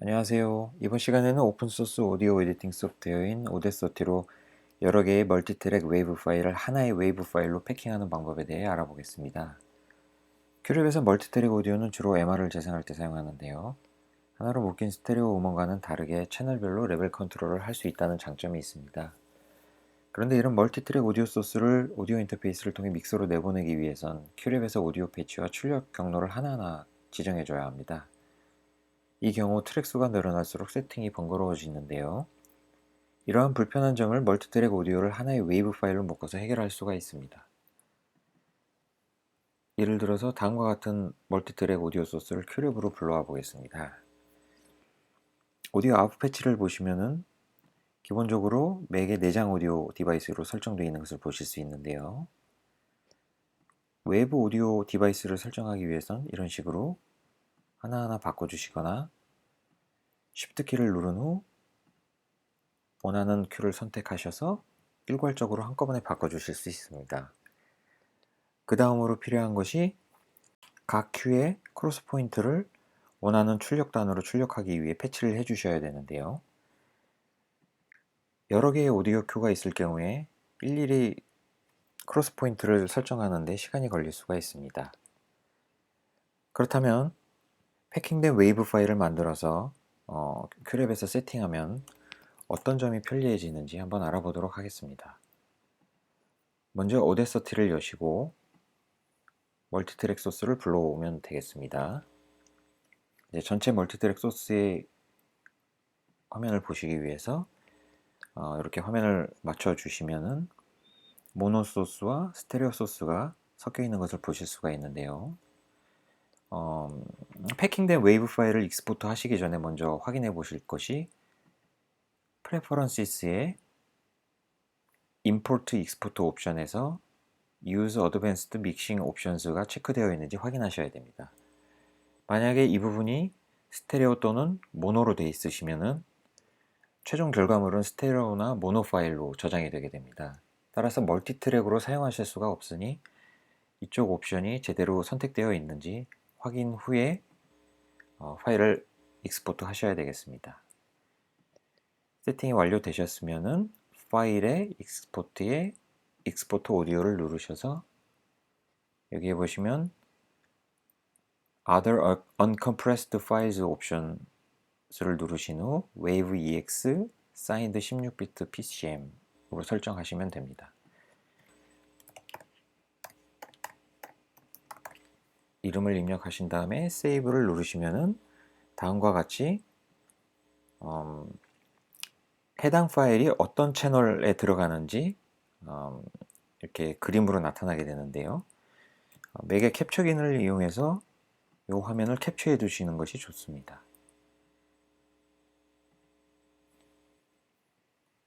안녕하세요. 이번 시간에는 오픈소스 오디오 에디팅 소프트웨어인 오데서티로 여러 개의 멀티트랙 웨이브 파일을 하나의 웨이브 파일로 패킹하는 방법에 대해 알아보겠습니다. 큐랩에서 멀티트랙 오디오는 주로 MR을 재생할 때 사용하는데요. 하나로 묶인 스테레오 음원과는 다르게 채널별로 레벨 컨트롤을 할 수 있다는 장점이 있습니다. 그런데 이런 멀티트랙 오디오 소스를 오디오 인터페이스를 통해 믹서로 내보내기 위해선 큐랩에서 오디오 패치와 출력 경로를 하나하나 지정해줘야 합니다. 이 경우 트랙 수가 늘어날수록 세팅이 번거로워지는데요. 이러한 불편한 점을 멀티트랙 오디오를 하나의 웨이브 파일로 묶어서 해결할 수가 있습니다. 예를 들어서 다음과 같은 멀티트랙 오디오 소스를 큐랩으로 불러와 보겠습니다. 오디오 아웃 패치를 보시면은 기본적으로 맥의 내장 오디오 디바이스로 설정되어 있는 것을 보실 수 있는데요. 외부 오디오 디바이스를 설정하기 위해선 이런 식으로 하나하나 바꿔주시거나 Shift 키를 누른 후 원하는 큐를 선택하셔서 일괄적으로 한꺼번에 바꿔주실 수 있습니다. 그 다음으로 필요한 것이 각 큐의 크로스 포인트를 원하는 출력단으로 출력하기 위해 패치를 해주셔야 되는데요. 여러 개의 오디오 큐가 있을 경우에 일일이 크로스 포인트를 설정하는데 시간이 걸릴 수가 있습니다. 그렇다면 패킹된 웨이브 파일을 만들어서 큐랩에서 세팅하면 어떤 점이 편리해지는지 한번 알아보도록 하겠습니다. 먼저 오데서티를 여시고 멀티트랙 소스를 불러오면 되겠습니다. 이제 전체 멀티트랙 소스의 화면을 보시기 위해서 이렇게 화면을 맞춰 주시면은 모노 소스와 스테레오 소스가 섞여 있는 것을 보실 수가 있는데요. 패킹된 웨이브 파일을 익스포트 하시기 전에 먼저 확인해 보실 것이 프레퍼런시스의 임포트 익스포트 옵션에서 Use Advanced Mixing Options가 체크되어 있는지 확인하셔야 됩니다. 만약에 이 부분이 스테레오 또는 모노로 되어 있으시면은 최종 결과물은 스테레오나 모노 파일로 저장이 되게 됩니다. 따라서 멀티트랙으로 사용하실 수가 없으니 이쪽 옵션이 제대로 선택되어 있는지 확인 후에 파일을 익스포트 하셔야 되겠습니다. 세팅이 완료되셨으면 파일의 익스포트에 익스포트 오디오를 누르셔서 여기에 보시면 Other Uncompressed Files 옵션을 누르신 후 Wave EX Signed 16비트 PCM으로 설정하시면 됩니다. 이름을 입력하신 다음에 세이브를 누르시면은 다음과 같이 해당 파일이 어떤 채널에 들어가는지 이렇게 그림으로 나타나게 되는데요. 맥의 캡처기능을 이용해서 이 화면을 캡처해 두시는 것이 좋습니다.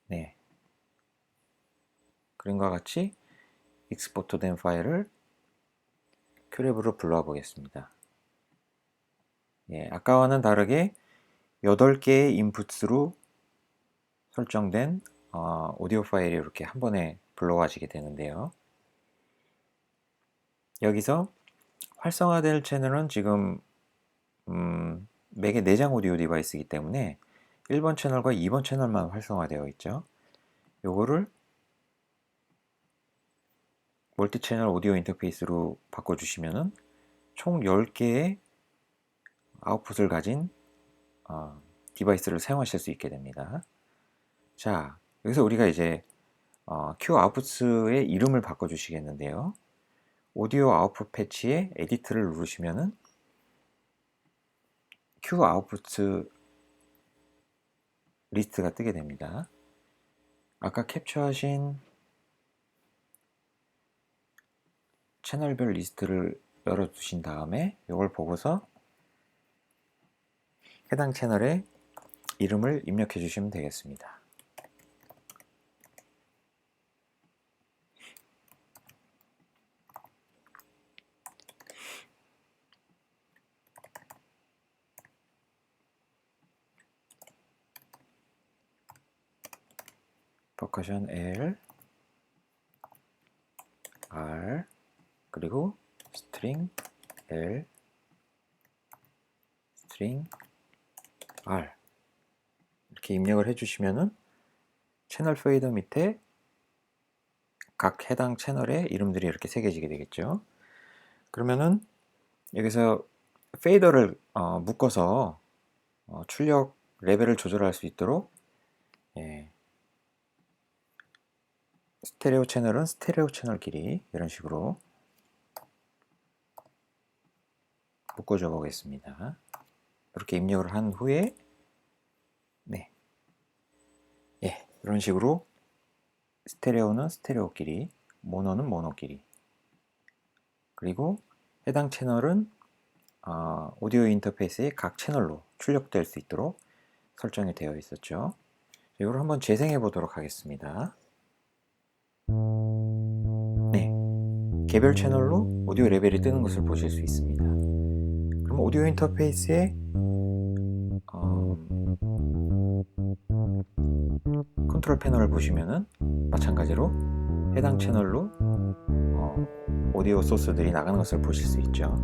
네, 그림과 같이 익스포트된 파일을 큐랩으로 불러와 보겠습니다. 예, 아까와는 다르게 8개의 인풋으로 설정된 오디오 파일이 이렇게 한 번에 불러와지게 되는데요. 여기서 활성화될 채널은 지금 맥의 내장 오디오 디바이스이기 때문에 1번 채널과 2번 채널만 활성화되어 있죠. 요거를 멀티 채널 오디오 인터페이스로 바꿔주시면은 총 10개의 아웃풋을 가진 디바이스를 사용하실 수 있게 됩니다. 자, 여기서 우리가 이제 큐 아웃풋의 이름을 바꿔주시겠는데요. 오디오 아웃풋 패치에 에디트를 누르시면은 큐 아웃풋 리스트가 뜨게 됩니다. 아까 캡처하신 채널별 리스트를 열어두신 다음에 이걸 보고서 해당 채널에 이름을 입력해 주시면 되겠습니다. 퍼커션 L, R, 그리고 스트링 L, 스트링 R 이렇게 입력을 해주시면은 채널 페이더 밑에 각 해당 채널의 이름들이 이렇게 새겨지게 되겠죠. 그러면은 여기서 페이더를 묶어서 출력 레벨을 조절할 수 있도록 스테레오 채널은 스테레오 채널 길이 이런 식으로 묶어줘 보겠습니다. 이렇게 입력을 한 후에 이런 식으로 스테레오는 스테레오 길이, 모노는 모노 길이, 그리고 해당 채널은 오디오 인터페이스의 각 채널로 출력될 수 있도록 설정이 되어 있었죠. 이걸 한번 재생해 보도록 하겠습니다. 개별 채널로 오디오 레벨이 뜨는 것을 보실 수 있습니다. 그럼 오디오 인터페이스의 컨트롤 패널을 보시면은 마찬가지로 해당 채널로 오디오 소스들이 나가는 것을 보실 수 있죠.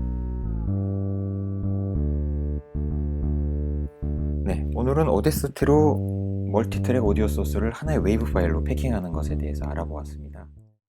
오늘은 오데시티로 멀티트랙 오디오 소스를 하나의 웨이브 파일로 패킹하는 것에 대해서 알아보았습니다.